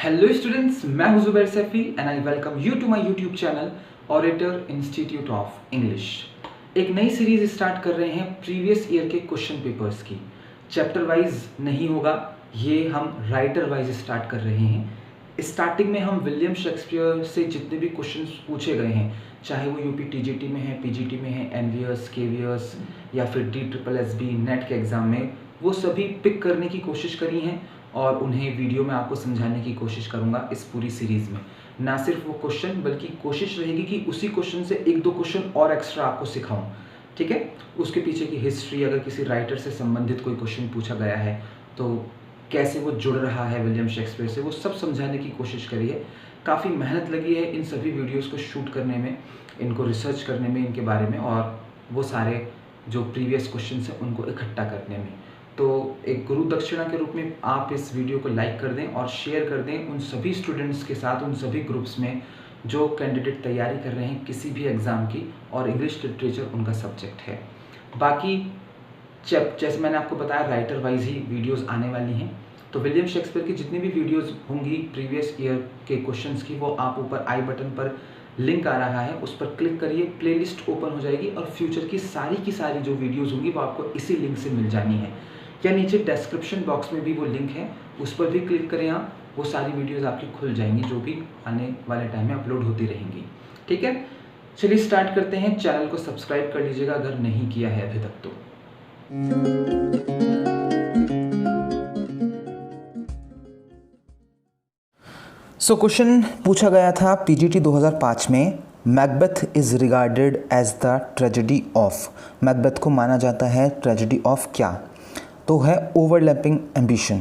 Hello students, मैं हूं Zubair Saifi and I welcome you to my YouTube channel orator institute of English. एक नई series start कर रहे हैं प्रीवियस ईयर के क्वेश्चन पेपर्स की। चैप्टर वाइज नहीं होगा, ये हम राइटर वाइज स्टार्ट कर रहे हैं। स्टार्टिंग में हम विलियम शेक्सपियर से जितने भी क्वेश्चन पूछे गए हैं, चाहे वो यूपी टीजीटी में है, पीजीटी में है, एनवीएस, केवीएस या फिर DSSB नेट के एग्ज़ाम में, वो सभी पिक करने की कोशिश करी हैं और उन्हें वीडियो में आपको समझाने की कोशिश करूंगा इस पूरी सीरीज़ में। ना सिर्फ वो क्वेश्चन, बल्कि कोशिश रहेगी कि उसी क्वेश्चन से एक दो क्वेश्चन और एक्स्ट्रा आपको सिखाऊं। ठीक है, उसके पीछे की हिस्ट्री, अगर किसी राइटर से संबंधित कोई क्वेश्चन पूछा गया है तो कैसे वो जुड़ रहा है विलियम शेक्सपियर से, वो सब समझाने की कोशिश करी है। काफ़ी मेहनत लगी है इन सभी वीडियोज़ को शूट करने में, इनको रिसर्च करने में इनके बारे में, और वो सारे जो प्रीवियस क्वेश्चन हैं उनको इकट्ठा करने में। तो एक गुरु दक्षिणा के रूप में आप इस वीडियो को लाइक कर दें और शेयर कर दें उन सभी स्टूडेंट्स के साथ, उन सभी ग्रुप्स में जो कैंडिडेट तैयारी कर रहे हैं किसी भी एग्ज़ाम की और इंग्लिश लिटरेचर उनका सब्जेक्ट है। बाकी जैसे मैंने आपको बताया, राइटर वाइज ही वीडियोस आने वाली हैं। तो विलियम शेक्सपियर की जितनी भी वीडियोस होंगी प्रीवियस ईयर के क्वेश्चंस की, वो आप ऊपर आई बटन पर लिंक आ रहा है, उस पर क्लिक करिए, प्लेलिस्ट ओपन हो जाएगी और फ्यूचर की सारी जो वीडियोज़ होंगी वो आपको इसी लिंक से मिल जानी है। या नीचे डिस्क्रिप्शन बॉक्स में भी वो लिंक है, उस पर भी क्लिक करें आप, वो सारी वीडियोस आपकी खुल जाएंगी जो भी आने वाले टाइम में अपलोड होती रहेंगी। ठीक है, चलिए स्टार्ट करते हैं। चैनल को सब्सक्राइब कर लीजिएगा अगर नहीं किया है अभी तक तो। क्वेश्चन पूछा गया था पीजीटी 2005 में, Macbeth is regarded as the tragedy of. Macbeth को माना जाता है ट्रेजेडी ऑफ क्या? तो है ओवरलैपिंग एम्बिशन,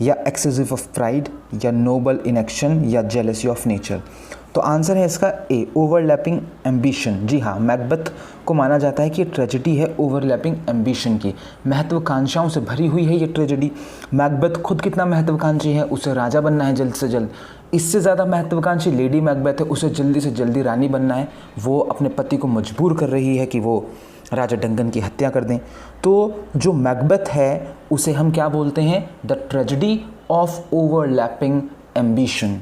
या एक्सेसिव ऑफ प्राइड, या नोबल इनएक्शन, या जेलसी ऑफ नेचर। तो आंसर है इसका ए, ओवरलैपिंग एम्बिशन। जी हाँ, मैकबेथ को माना जाता है कि ये ट्रेजेडी है ओवरलैपिंग एम्बिशन की, महत्वाकांक्षाओं से भरी हुई है ये ट्रेजेडी। मैकबेथ खुद कितना महत्वाकांक्षी है, उसे राजा बनना है जल्द से जल्द। इससे ज़्यादा महत्वाकांक्षी लेडी मैकबेथ है, उसे जल्दी से जल्दी रानी बनना है। वो अपने पति को मजबूर कर रही है कि वो राजा डंगन की हत्या कर दें। तो जो मैकबेथ है उसे हम क्या बोलते हैं? The tragedy of overlapping ambition,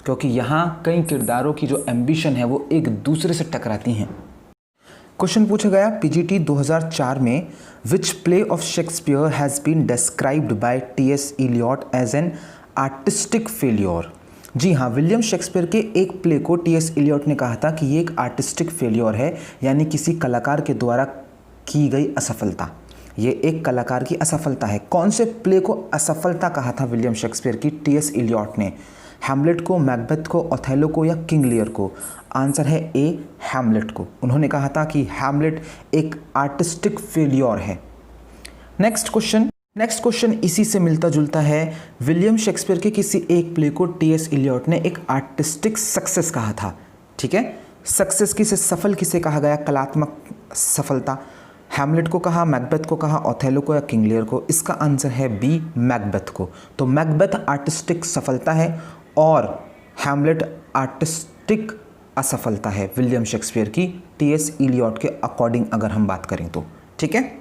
क्योंकि यहाँ कई किरदारों की जो एम्बिशन है वो एक दूसरे से टकराती हैं। क्वेश्चन पूछा गया पीजीटी 2004 में, which play of Shakespeare has been described by T.S. Eliot as an artistic failure. जी हाँ, विलियम शेक्सपियर के एक प्ले को T.S. Eliot ने कहा था कि ये एक आर्टिस्टिक फेल्योर है, यानी किसी कलाकार के द्वारा की गई असफलता। ये एक कलाकार की असफलता है। कौन से प्ले को असफलता कहा था विलियम शेक्सपियर की T.S. Eliot ने? हैमलेट को, मैकबेथ को, ओथेलो को, या किंग लियर को? आंसर है ए, हैमलेट को। उन्होंने कहा था कि हैमलेट एक आर्टिस्टिक फेल्योर है। नेक्स्ट क्वेश्चन इसी से मिलता जुलता है। विलियम शेक्सपियर के किसी एक प्ले को T.S. Eliot ने एक आर्टिस्टिक सक्सेस कहा था। ठीक है, सक्सेस किसे, सफल किसे कहा गया? कलात्मक सफलता। हैमलेट को कहा, मैकबेथ को कहा, ओथेलो को, या किंग लियर को? इसका आंसर है बी, मैकबेथ को। तो मैकबेथ आर्टिस्टिक सफलता है और हैमलेट आर्टिस्टिक असफलता है विलियम शेक्सपियर की T.S. Eliot के अकॉर्डिंग अगर हम बात करें तो। ठीक है,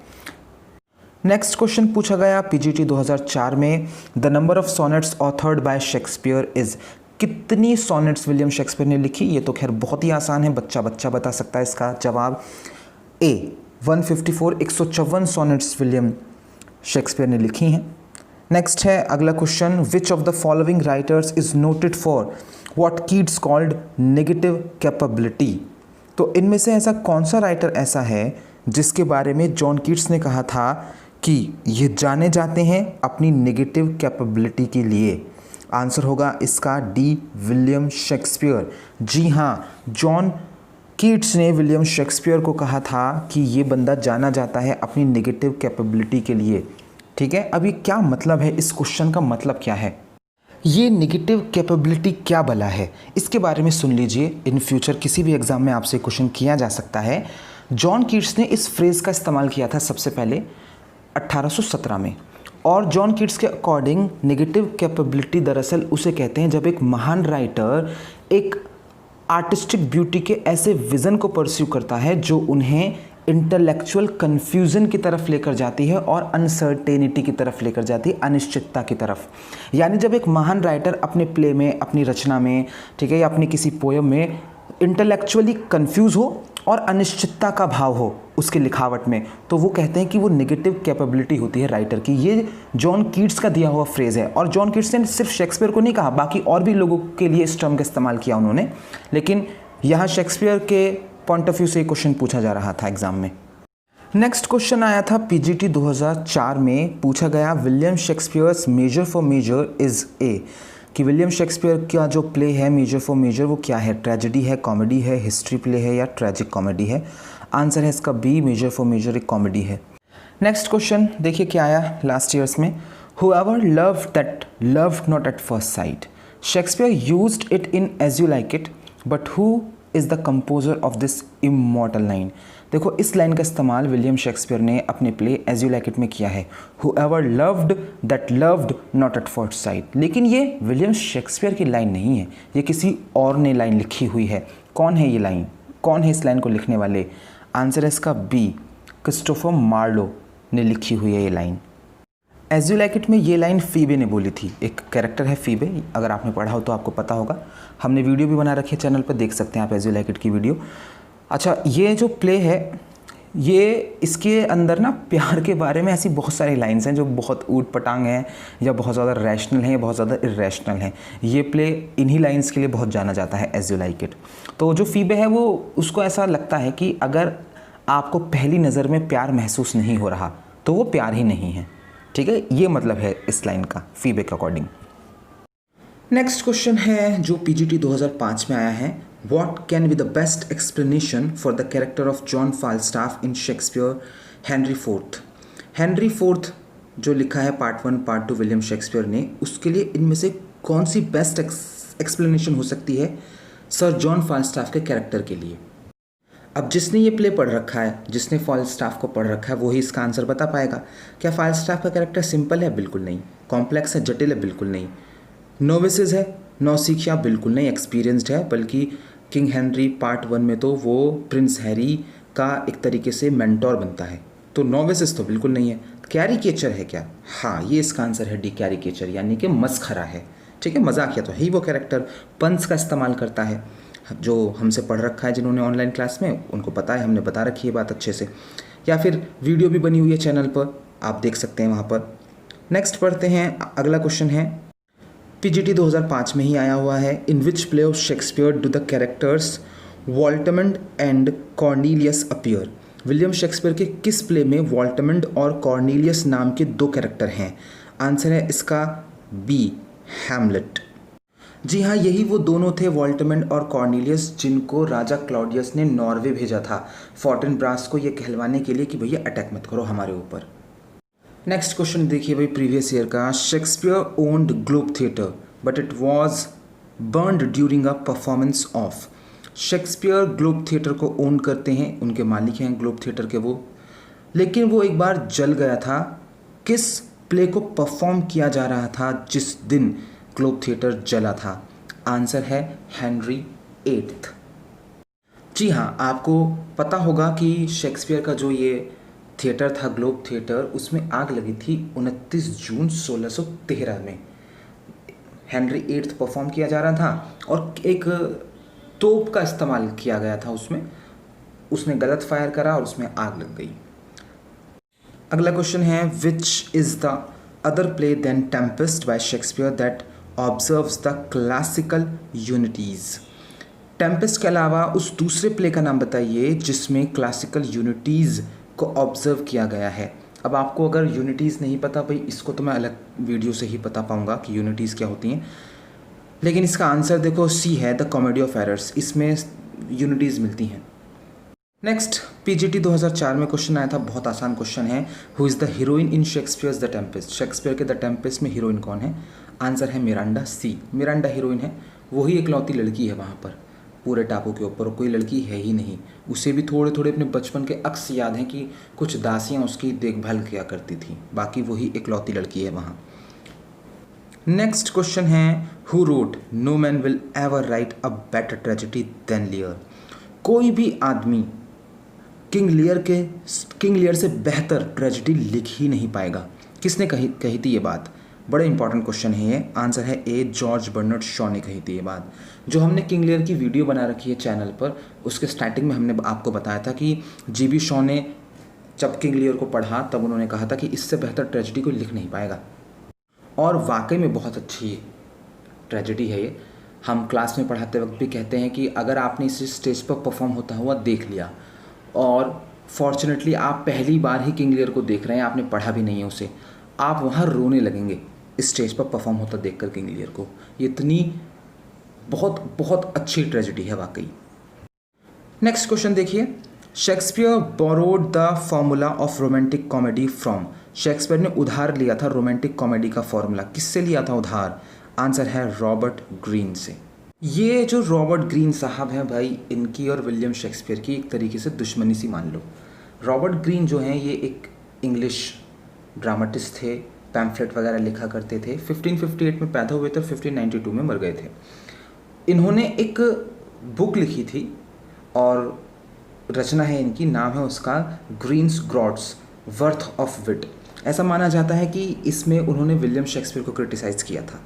नेक्स्ट क्वेश्चन पूछा गया पीजीटी 2004 में, the number of sonnets authored bye Shakespeare is. कितनी सोनेट्स विलियम शेक्सपियर ने लिखी? ये तो खैर बहुत ही आसान है, बच्चा बता सकता है इसका जवाब। ए, 154, 154 सोनेट्स विलियम शेक्सपियर ने लिखी हैं। नेक्स्ट है अगला question, which of the following writers is noted for what Keats called negative capability. तो इनमें से ऐसा कौन सा राइटर ऐसा है जिसके बारे में जॉन कीट्स ने कहा था कि ये जाने जाते हैं अपनी नेगेटिव कैपेबिलिटी के लिए? आंसर होगा इसका डी, विलियम शेक्सपियर। जी हाँ, जॉन कीट्स ने विलियम शेक्सपियर को कहा था कि ये बंदा जाना जाता है अपनी नेगेटिव कैपेबिलिटी के लिए। ठीक है, अभी क्या मतलब है, इस क्वेश्चन का मतलब क्या है? ये नेगेटिव कैपेबिलिटी क्या भला है, इसके बारे में सुन लीजिए। इन फ्यूचर किसी भी एग्जाम में आपसे क्वेश्चन किया जा सकता है। जॉन कीट्स ने इस फ्रेज़ का इस्तेमाल किया था सबसे पहले 1817 में, और जॉन कीट्स के अकॉर्डिंग नेगेटिव कैपेबिलिटी दरअसल उसे कहते हैं जब एक महान राइटर एक आर्टिस्टिक ब्यूटी के ऐसे विज़न को परस्यू करता है जो उन्हें इंटेलेक्चुअल कन्फ्यूज़न की तरफ लेकर जाती है और अनसर्टेनिटी की तरफ लेकर जाती है, अनिश्चितता की तरफ। यानी जब एक महान राइटर अपने प्ले में, अपनी रचना में, ठीक है, या अपनी किसी पोयम में इंटेलेक्चुअली कन्फ्यूज़ हो और अनिश्चितता का भाव हो उसके लिखावट में, तो वो कहते हैं कि वो नेगेटिव कैपेबिलिटी होती है राइटर की। ये जॉन कीट्स का दिया हुआ फ्रेज़ है, और जॉन कीट्स ने सिर्फ शेक्सपियर को नहीं कहा, बाकी और भी लोगों के लिए इस टर्म का इस्तेमाल किया उन्होंने, लेकिन यहाँ शेक्सपियर के पॉइंट ऑफ व्यू से क्वेश्चन पूछा जा रहा था एग्जाम में। नेक्स्ट क्वेश्चन आया था पीजीटी 2004 में, पूछा गया William Shakespeare's Measure for Measure is A, कि विलियम शेक्सपियर का जो प्ले है मेजर फॉर मेजर वो क्या है, ट्रेजेडी है, कॉमेडी है, हिस्ट्री प्ले है या ट्रेजिक कॉमेडी है। आंसर है इसका बी, मेजर फॉर मेजर एक कॉमेडी है। नेक्स्ट क्वेश्चन देखिए क्या आया लास्ट ईयर्स में, whoever loved that loved not at first sight, Shakespeare used it in As You Like It, but who is the composer of this immortal line. देखो इस line का इस्तेमाल William Shakespeare ने अपने play As You Like It में किया है, whoever loved that loved not at first sight. लेकिन ये विलियम शेक्सपियर की लाइन नहीं है, ये किसी और ने लाइन लिखी हुई है। कौन है ये लाइन, कौन है इस लाइन को लिखने वाले? आंसर है इसका बी, क्रिस्टोफर मार्लो ने लिखी हुई है ये line. As You Like It में ये लाइन फीबे ने बोली थी, एक कैरेक्टर है फीबे, अगर आपने पढ़ा हो तो आपको पता होगा, हमने वीडियो भी बना रखी है चैनल पर, देख सकते हैं आप एज यू लाइक इट की वीडियो। अच्छा, ये जो प्ले है ये इसके अंदर ना प्यार के बारे में ऐसी बहुत सारी लाइंस हैं जो बहुत ऊट पटांग हैं या बहुत ज़्यादा रैशनल हैं या बहुत ज़्यादा इरेशनल हैं। ये प्ले इन्हीं लाइंस के लिए बहुत जाना जाता है, एज यू लाइक इट। तो जो फीबे है वो, उसको ऐसा लगता है कि अगर आपको पहली नज़र में प्यार महसूस नहीं हो रहा तो वो प्यार ही नहीं है, ठीक है, ये मतलब है इस लाइन का फीबे के अकॉर्डिंग। नेक्स्ट क्वेश्चन है जो पीजीटी 2005 में आया है, what can be the best explanation for the character of John Falstaff in Shakespeare Henry fourth. Henry fourth जो लिखा है पार्ट 1 पार्ट 2 विलियम शेक्सपियर ने, उसके लिए इनमें से कौन सी बेस्ट एक्सप्लेनेशन हो सकती है सर जॉन फाल्स्टाफ के कैरेक्टर के लिए? अब जिसने ये प्ले पढ़ रखा है, जिसने फाल्स्टाफ को पढ़ रखा है, वही इसका आंसर बता पाएगा। क्या फाल्स्टाफ का कैरेक्टर सिंपल है? बिल्कुल नहीं। कॉम्प्लेक्स है, जटिल है? बिल्कुल नहीं। नोविसेस है, नौसिखिया? बिल्कुल नहीं। एक्सपीरियंस्ड है, बल्कि किंग हेनरी पार्ट 1 में तो वो प्रिंस हैरी का एक तरीके से मेंटोर बनता है, तो नोविसेस तो बिल्कुल नहीं है। कैरिकेचर है क्या? हाँ, ये इसका आंसर है डी, कैरिकेचर, यानी कि मस्खरा है, ठीक है, मजाकिया तो है ही वो कैरेक्टर, पंच का इस्तेमाल करता है। जो हमसे पढ़ रखा है, जिन्होंने ऑनलाइन क्लास में, उनको पता है, हमने बता रखी है बात अच्छे से, या फिर वीडियो भी बनी हुई है चैनल पर, आप देख सकते हैं वहाँ पर। नेक्स्ट पढ़ते हैं, अगला क्वेश्चन है पीजीटी 2005 में ही आया हुआ है, in which play of Shakespeare do the characters Voltemand and Cornelius appear. William Shakespeare के किस प्ले में वॉल्टमंड और कॉर्नीलियस नाम के दो कैरेक्टर हैं? आंसर है इसका बी, हैमलेट। जी हाँ, यही वो दोनों थे वॉल्टमंड और कॉर्नीलियस, जिनको राजा क्लॉडियस ने नॉर्वे भेजा था फोर्टिनब्रास को ये कहलवाने के लिए कि भैया अटैक मत करो हमारे ऊपर। नेक्स्ट क्वेश्चन देखिए भाई, प्रीवियस ईयर का, Shakespeare owned globe theatre but it was burned during a performance of. Shakespeare globe theatre को ओन करते हैं, उनके मालिक हैं ग्लोब थिएटर के वो, लेकिन वो एक बार जल गया था। किस प्ले को परफॉर्म किया जा रहा था जिस दिन ग्लोब थिएटर जला था? आंसर है हेनरी 8th। जी हाँ, आपको पता होगा कि शेक्सपियर का जो ये थिएटर था ग्लोब थिएटर, उसमें आग लगी थी 29 जून 1613 में। हेनरी 8th परफॉर्म किया जा रहा था और एक तोप का इस्तेमाल किया गया था उसमें, उसने गलत फायर करा और उसमें आग लग गई। अगला क्वेश्चन है, which is the other play than Tempest by Shakespeare that observes the classical unities. Tempest के अलावा उस दूसरे प्ले का नाम बताइए जिसमें क्लासिकल यूनिटीज़ को ऑब्जर्व किया गया है। अब आपको अगर यूनिटीज़ नहीं पता भाई, इसको तो मैं अलग वीडियो से ही बता पाऊँगा कि यूनिटीज़ क्या होती हैं, लेकिन इसका आंसर देखो सी है, द कॉमेडी ऑफ एरर्स, इसमें यूनिटीज़ मिलती हैं। नेक्स्ट पीजीटी 2004 में क्वेश्चन आया था, बहुत आसान क्वेश्चन है, who is the heroine in Shakespeare's the Tempest. Shakespeare के द टेम्पेस्ट में हीरोइन कौन है? आंसर है मिरांडा, सी, मिरांडा हीरोइन है, वही इकलौती लड़की है वहाँ पर पूरे टापू के ऊपर, कोई लड़की है ही नहीं। उसे भी थोड़े थोड़े अपने बचपन के अक्स याद हैं कि कुछ दासियाँ उसकी देखभाल किया करती थी, बाकी वही इकलौती लड़की है वहाँ। नेक्स्ट क्वेश्चन है, who wrote no man will ever write a better tragedy than Lear. कोई भी आदमी किंग लियर से बेहतर ट्रेजेडी लिख ही नहीं पाएगा। किसने कही थी ये बात? बड़े इंपॉर्टेंट क्वेश्चन है ये। आंसर है ए, जॉर्ज बर्नार्ड शॉ ने कही थी ये बात। जो हमने किंग लियर की वीडियो बना रखी है चैनल पर, उसके स्टार्टिंग में हमने आपको बताया था कि जीबी शॉ ने जब किंग लियर को पढ़ा तब उन्होंने कहा था कि इससे बेहतर ट्रेजेडी कोई लिख नहीं पाएगा। और वाकई में बहुत अच्छी ट्रेजेडी है ये। हम क्लास में पढ़ाते वक्त भी कहते हैं कि अगर आपने इसे स्टेज पर परफॉर्म होता हुआ देख लिया और फॉर्चुनेटली आप पहली बार ही किंग लियर को देख रहे हैं, आपने पढ़ा भी नहीं है उसे, आप वहाँ रोने लगेंगे इस स्टेज पर परफॉर्म होता देखकर किंग लियर को। ये इतनी बहुत बहुत अच्छी ट्रेजेडी है वाकई। नेक्स्ट क्वेश्चन देखिए, Shakespeare borrowed the formula of romantic comedy from. Shakespeare ने उधार लिया था रोमांटिक कॉमेडी का फॉर्मूला। किससे लिया था उधार? आंसर है रॉबर्ट ग्रीन से। ये जो रॉबर्ट ग्रीन साहब हैं भाई, इनकी और विलियम शेक्सपियर की एक तरीके से दुश्मनी सी मान लो। रॉबर्ट ग्रीन जो हैं ये एक इंग्लिश ड्रामाटिस्ट थे, पैम्फलेट वगैरह लिखा करते थे। 1558 में पैदा हुए थे, 1592 में मर गए थे। इन्होंने एक बुक लिखी थी और रचना है इनकी, नाम है उसका ग्रीन्स ग्रॉड्स वर्थ ऑफ विट। ऐसा माना जाता है कि इसमें उन्होंने विलियम शेक्सपियर को क्रिटिसाइज़ किया था।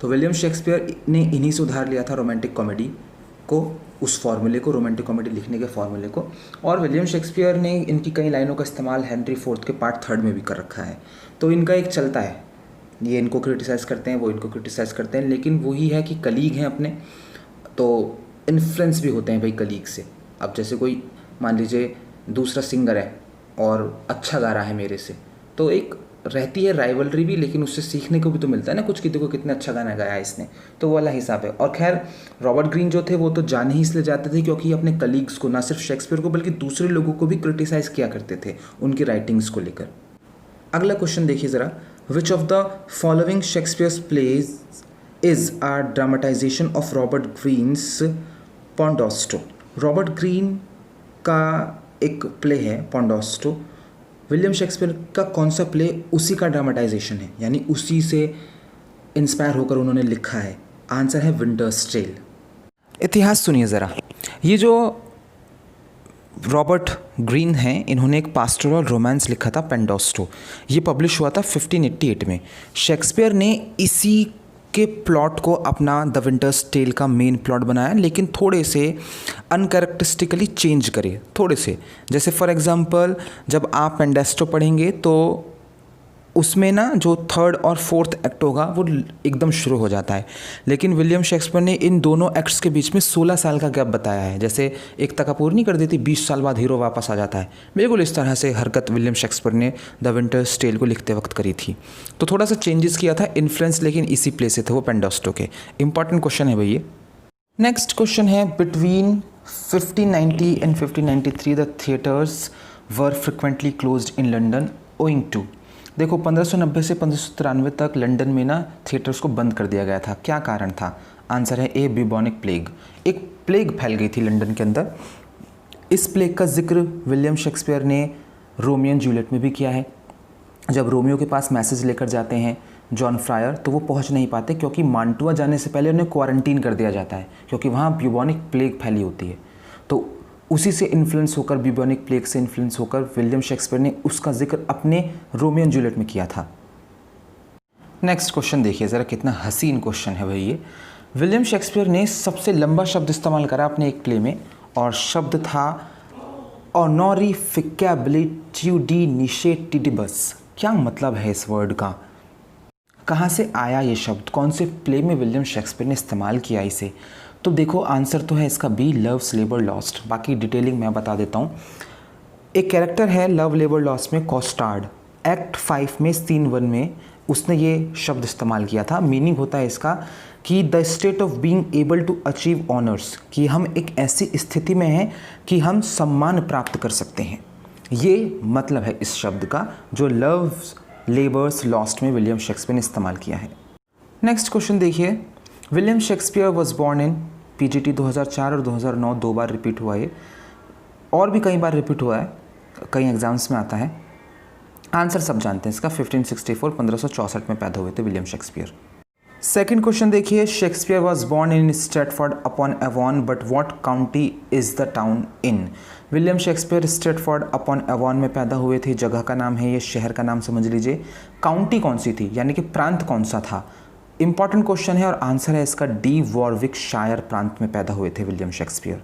तो विलियम शेक्सपियर ने इन्हीं से उधार लिया था रोमांटिक कॉमेडी को, उस फॉर्मूले को, रोमांटिक कॉमेडी लिखने के फॉर्मूले को। और विलियम शेक्सपियर ने इनकी कई लाइनों का इस्तेमाल हेनरी फोर्थ के पार्ट 3 में भी कर रखा है। तो इनका एक चलता है, ये इनको क्रिटिसाइज़ करते हैं, वो इनको क्रिटिसाइज़ करते हैं, लेकिन वही है कि कलीग हैं अपने, तो इन्फ्लुएंस भी होते हैं भाई कलीग से। अब जैसे कोई मान लीजिए दूसरा सिंगर है और अच्छा गा रहा है मेरे से, तो एक रहती है राइवलरी भी, लेकिन उससे सीखने को भी तो मिलता है ना कुछ, कि देखो कितना अच्छा गाना गाया है इसने, तो वो वाला हिसाब है। और खैर रॉबर्ट ग्रीन जो थे वो तो जाने ही इसलिए जाते थे क्योंकि अपने कलीग्स को, ना सिर्फ शेक्सपियर को बल्कि दूसरे लोगों को भी क्रिटिसाइज़ किया करते थे उनकी राइटिंग्स को लेकर। अगला क्वेश्चन देखिए ज़रा, which of the following Shakespeare's plays is a dramatization of Robert Greene's Pandosto. Robert Greene का एक प्ले है पॉन्डोस्टो, विलियम शेक्सपियर का कौन सा प्ले उसी का ड्रामाटाइजेशन है, यानी उसी से इंस्पायर होकर उन्होंने लिखा है? आंसर है विंटर्स टेल। इतिहास सुनिए ज़रा, ये जो रॉबर्ट ग्रीन हैं, इन्होंने एक पास्टोरल रोमांस लिखा था पेंडोस्टो। ये पब्लिश हुआ था 1588 में। शेक्सपियर ने इसी के प्लॉट को अपना द विंटर्स टेल का मेन प्लॉट बनाया, लेकिन थोड़े से अनकैरेक्टरिस्टिकली चेंज करे, थोड़े से। जैसे फॉर एग्जांपल जब आप पेंडोस्टो पढ़ेंगे तो उसमें ना जो 3rd और 4th एक्ट होगा वो एकदम शुरू हो जाता है, लेकिन विलियम शेक्सपियर ने इन दोनों एक्ट्स के बीच में 16 साल का गैप बताया है। जैसे एकता कपूर नहीं कर देती, 20 साल बाद हीरो वापस आ जाता है, बिल्कुल इस तरह से हरकत विलियम शेक्सपियर ने द विंटर्स टेल को लिखते वक्त करी थी। तो थोड़ा सा चेंजेस किया था, इन्फ्लुएंस लेकिन इसी प्ले से थे वो पेंडोस्टो के। इंपॉर्टेंट क्वेश्चन है भैया। नेक्स्ट क्वेश्चन है, between 1590 and 1593 the theatres were frequently closed in London owing to. देखो 1590 से 1593 तक लंदन में ना थिएटर्स को बंद कर दिया गया था। क्या कारण था? आंसर है ए, ब्यूबोनिक प्लेग। एक प्लेग फैल गई थी लंदन के अंदर। इस प्लेग का जिक्र विलियम शेक्सपियर ने रोमियो एंड जूलियट में भी किया है। जब रोमियो के पास मैसेज लेकर जाते हैं जॉन फ्रायर, तो वो पहुंच नहीं पाते क्योंकि मांटुआ जाने से पहले उन्हें क्वारंटीन कर दिया जाता है, क्योंकि वहाँ ब्यूबोनिक प्लेग फैली होती है। तो उसी से इन्फ्लुएंस होकर, ब्यूबोनिक प्लेग से इन्फ्लुएंस होकर विलियम शेक्सपियर ने उसका जिक्र अपने रोमियो एंड जूलियट में किया था। नेक्स्ट क्वेश्चन देखिए ज़रा, कितना हसीन क्वेश्चन है भाई ये। विलियम शेक्सपियर ने सबसे लंबा शब्द इस्तेमाल करा अपने एक प्ले में, और शब्द था ऑनोरिफिकेबिलिट्यूडिनिशेटिडिबस। क्या मतलब है इस वर्ड का? कहाँ से आया ये शब्द? कौन से प्ले में विलियम शेक्सपियर ने इस्तेमाल किया इसे? तो देखो आंसर तो है इसका बी, लव्स लेबर लॉस्ट। बाकी डिटेलिंग मैं बता देता हूँ। एक कैरेक्टर है लव लेबर लॉस्ट में, कॉस्टार्ड। एक्ट 5 में सीन 1 में उसने ये शब्द इस्तेमाल किया था। मीनिंग होता है इसका कि the state of being able to achieve honours, कि हम एक ऐसी स्थिति में हैं कि हम सम्मान प्राप्त कर सकते हैं। ये मतलब है इस शब्द का, जो लव्स लेबर्स लॉस्ट में विलियम शेक्सपियर ने इस्तेमाल किया है। नेक्स्ट क्वेश्चन देखिए, William Shakespeare was born in PGT 2004 और 2009 2 बार रिपीट हुआ है, और भी कई बार रिपीट हुआ है, कई एग्जाम्स में आता है। आंसर सब जानते हैं इसका, 1564 1564 में पैदा हुए थे विलियम शेक्सपियर। सेकंड क्वेश्चन देखिए, Shakespeare was born in Stratford upon Avon but what county is the town in. William Shakespeare Stratford upon Avon में पैदा हुए थे, जगह का नाम है, ये शहर का नाम समझ लीजिए। काउंटी कौन सी थी, यानी कि प्रांत कौन सा था। इंपॉर्टेंट क्वेश्चन है और आंसर है इसका डी, वॉरविकशायर प्रांत में पैदा हुए थे विलियम शेक्सपियर।